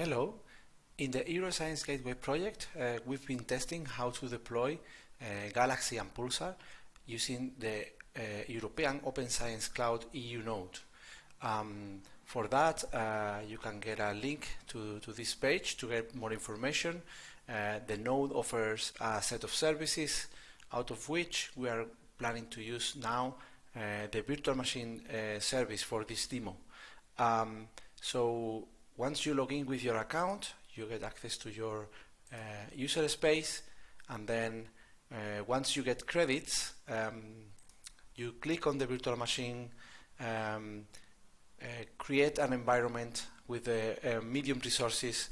Hello. In the EuroScienceGateway Project, we've been testing how to deploy Galaxy and Pulsar using the European Open Science Cloud EU Node. For that, you can get a link to this page to get more information. The node offers a set of services, out of which we are planning to use now the virtual machine service for this demo. So once you log in with your account, you get access to your user space, and then once you get credits, you click on the virtual machine, create an environment with the medium resources,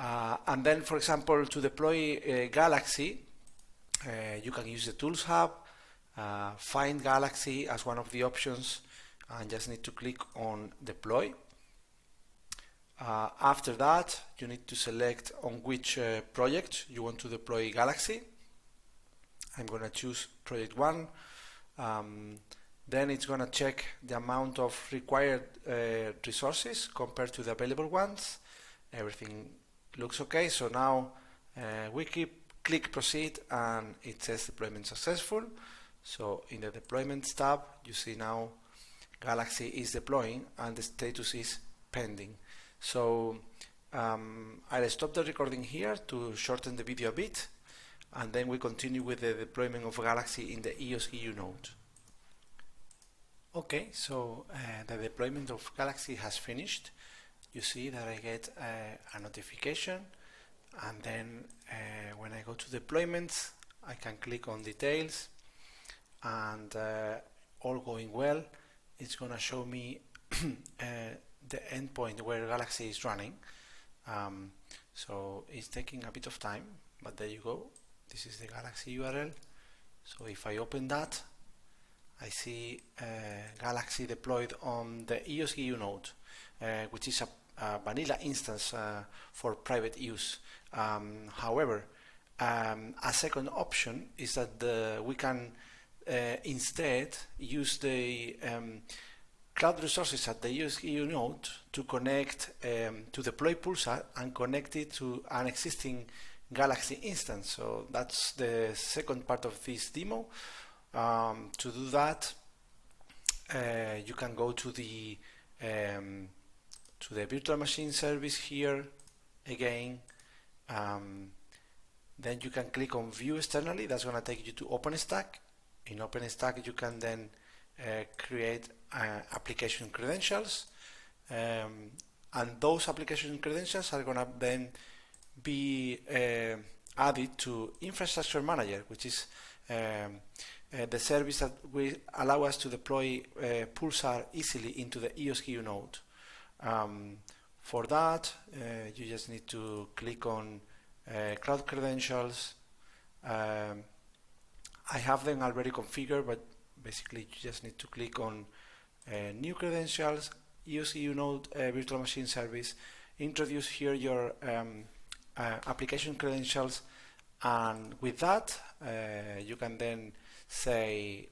and then, for example, to deploy Galaxy, you can use the Tools Hub, find Galaxy as one of the options, and just need to click on Deploy. After that, you need to select on which project you want to deploy Galaxy. I'm going to choose project 1. Then it's going to check the amount of required resources compared to the available ones. Everything looks okay. So now we click proceed, and it says deployment successful. So in the deployments tab, you see now Galaxy is deploying and the status is pending. So I'll stop the recording here to shorten the video a bit, and then we continue with the deployment of Galaxy in the EOSC EU Node. Okay, so the deployment of Galaxy has finished. You see that I get a notification, and then when I go to deployments, I can click on details, and all going well, it's going to show me the endpoint where Galaxy is running. So it's taking a bit of time, but there you go. This is the Galaxy URL. So if I open that, I see Galaxy deployed on the EOSC EU Node, which is a vanilla instance for private use. However, a second option is that we can instead use the cloud resources at the EOSC EU Node to connect, to deploy Pulsar and connect it to an existing Galaxy instance. So that's the second part of this demo. To do that, you can go to the virtual machine service here again. Then you can click on View Externally. That's going to take you to OpenStack. In OpenStack, you can then create application credentials, and those application credentials are going to then be added to Infrastructure Manager, which is the service that will allow us to deploy Pulsar easily into the EOSC EU Node. For that, you just need to click on Cloud Credentials. I have them already configured, but basically you just need to click on New Credentials, EOSC EU Node Virtual Machine Service, introduce here your application credentials, and with that you can then say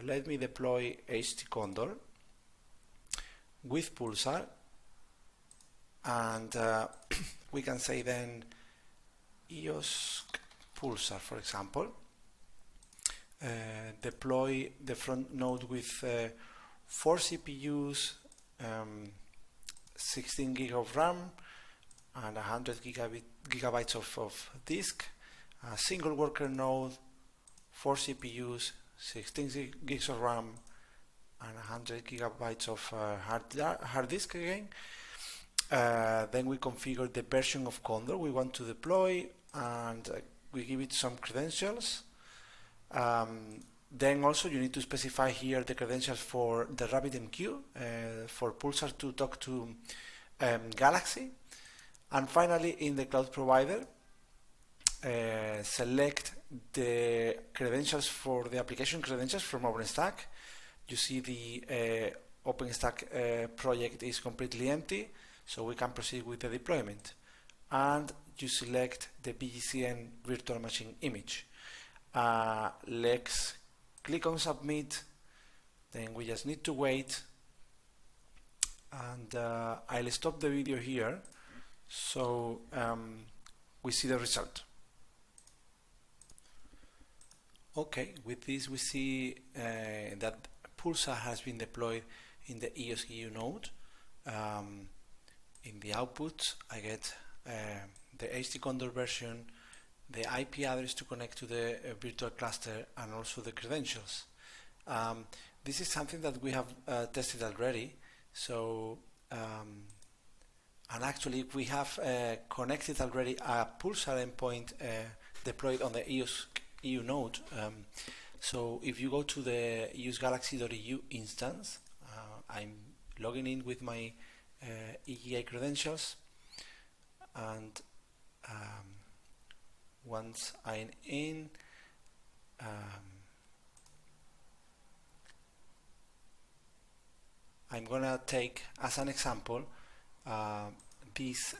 let me deploy HT Condor with Pulsar, and we can say then EOSC Pulsar, for example. Deploy the front node with 4 CPUs, 16 gig of RAM, and 100 gigabytes of disk, a single worker node, 4 CPUs, 16 gigs of RAM, and 100 gigabytes of hard disk again. Then we configure the version of Condor we want to deploy, and we give it some credentials. Then also you need to specify here the credentials for the RabbitMQ for Pulsar to talk to Galaxy. And finally, in the cloud provider, select the credentials for the application credentials from OpenStack. You see the OpenStack project is completely empty, so we can proceed with the deployment. And you select the BGCN virtual machine image. Let's click on Submit. Then we just need to wait, and I'll stop the video here So we see the result. Okay, with this we see that Pulsar has been deployed in the EOSC EU Node. In the output I get the HT Condor version, the IP address to connect to the virtual cluster, and also the credentials. This is something that we have tested already. So and actually we have connected already a Pulsar endpoint deployed on the EOSC EU Node. So if you go to the EOSGalaxy.eu instance, I'm logging in with my EGA credentials, and once I'm in, I'm gonna take as an example this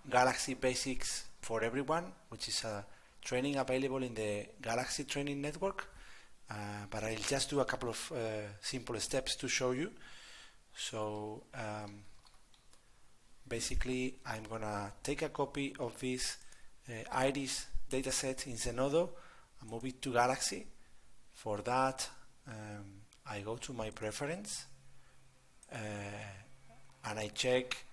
Galaxy Basics for Everyone, which is a training available in the Galaxy training network, but I'll just do a couple of simple steps to show you. So basically I'm gonna take a copy of this Iris dataset in Zenodo and move it to Galaxy. For that I go to my preference and I check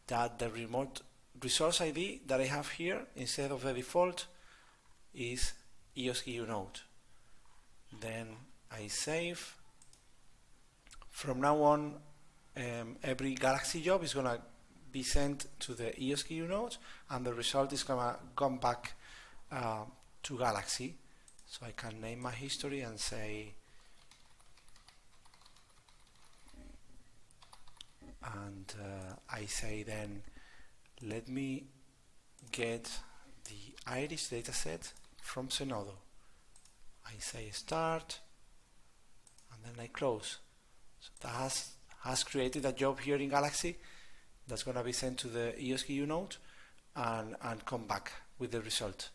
that the remote resource ID that I have here instead of the default is EOSC EU Node. Then I save. From now on, every Galaxy job is going to be sent to the EOSC EU Node, and the result is going to come back to Galaxy. So I can name my history and say, I say then, let me get the Iris dataset from Zenodo. I say start, and then I close. So that has created a job here in Galaxy that's going to be sent to the EOSC EU Node and come back with the result.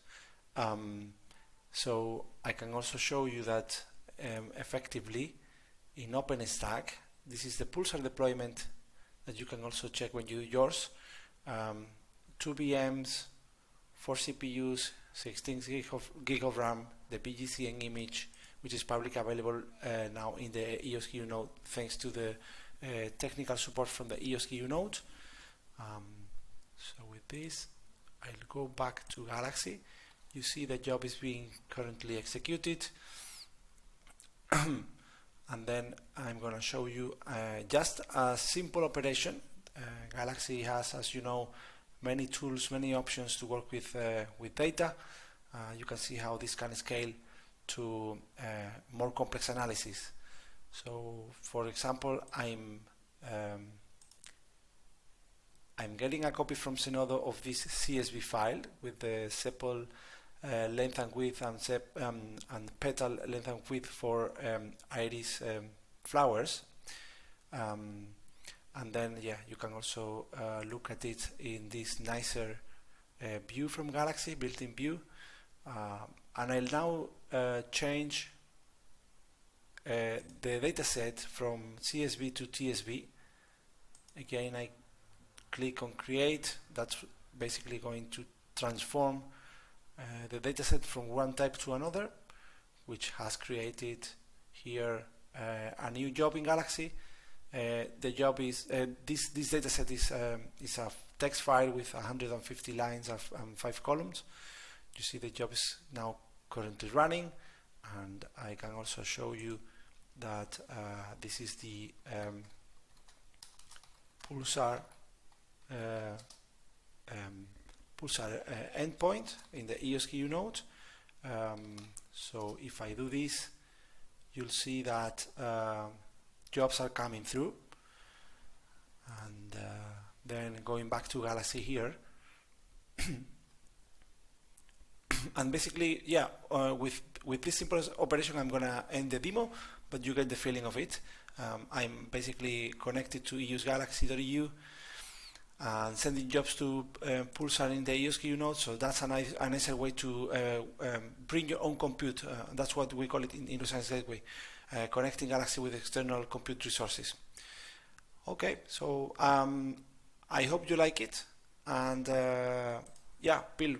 So I can also show you that effectively in OpenStack, this is the Pulsar deployment that you can also check when you do yours. 2 VMs, 4 CPUs, 16 gig of RAM, the BGCN image, which is publicly available now in the EOSC EU Node thanks to the technical support from the EOSC EU Node. So with this, I'll go back to Galaxy. You see the job is being currently executed. And then I'm going to show you just a simple operation. Galaxy has, as you know, many tools, many options to work with data. You can see how this can scale to more complex analysis. So, for example, I'm getting a copy from Zenodo of this CSV file with the sepal length and width and petal length and width for iris flowers. And then, yeah, you can also look at it in this nicer view from Galaxy, built-in view. And I'll now change the dataset from CSV to TSV. Again, I click on Create. That's basically going to transform the dataset from one type to another, which has created here a new job in Galaxy. The job is this dataset is a text file with 150 lines and 5 columns. You see the job is now currently running, and I can also show you that this is the Pulsar endpoint in the EOSC EU Node. So if I do this, you'll see that jobs are coming through. And then going back to Galaxy here, and basically, yeah, with this simple operation, I'm gonna end the demo, but you get the feeling of it. I'm basically connected to EOSGalaxy.eu and sending jobs to Pulsar in the EOSC EU Node. So that's a nicer way to bring your own compute. That's what we call it in EuroScienceGateway, connecting Galaxy with external compute resources. Okay, so I hope you like it, and yeah, Bill,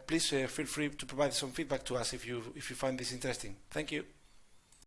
please feel free to provide some feedback to us if you find this interesting. Thank you.